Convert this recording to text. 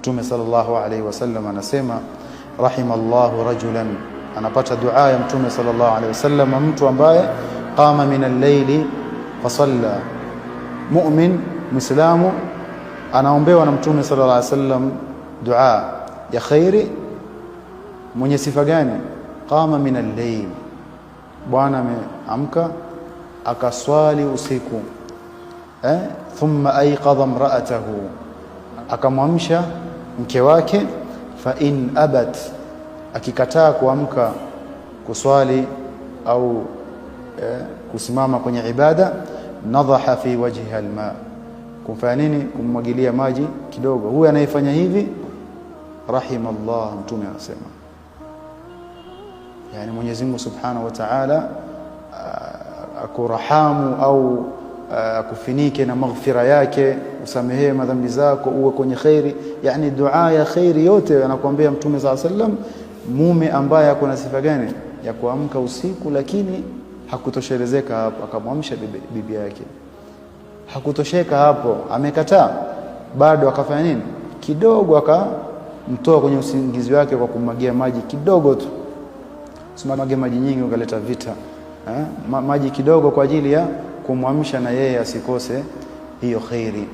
Mtume sallallahu alaihi wasallam anasema rahimallahu rajulan, anapata dua ya Mtume sallallahu alaihi wasallam, mtu ambaye qama min al-layli fasalla. Mu'min muislamu anaombewa na Mtume sallallahu alaihi wasallam dua ya khairi. Mwenye sifa gani? Qama min al-layl, bwana ameamka akaswali usiku, thumma ayqadha imra'atahu, akamwamsha mke wake. Fa in abat, akikataa kuamka kuswali au kusimama kwenye ibada, nadhaha fi wajhiha alma, kumfanya nini? Kummwagilia maji kidogo. Huyu anayefanya hivi rahimallah, Mtume anasema, yani Mwenyezi Mungu Subhanahu wa Ta'ala akurahamu au akufinike na maghfira yake, usamehe madhambi zako, uwe kwenye khairi. Yani dua ya khairi yote anakuambia Mtume sallallahu alaihi wasallam. Mume ambaye ako na sifa gani ya kuamka usiku, lakini hakutoshelezeka hapo, akamwamsha bibi yake, hakutosheka hapo, amekataa bado, akafanya nini? Kidogo akamtoa kwenye usingizi wake kwa kumwagia maji kidogo tu. Usimwagie maji nyingi ukaleta vita, maji kidogo kwa ajili ya kumwamsha na yeye asikose hiyo khairi.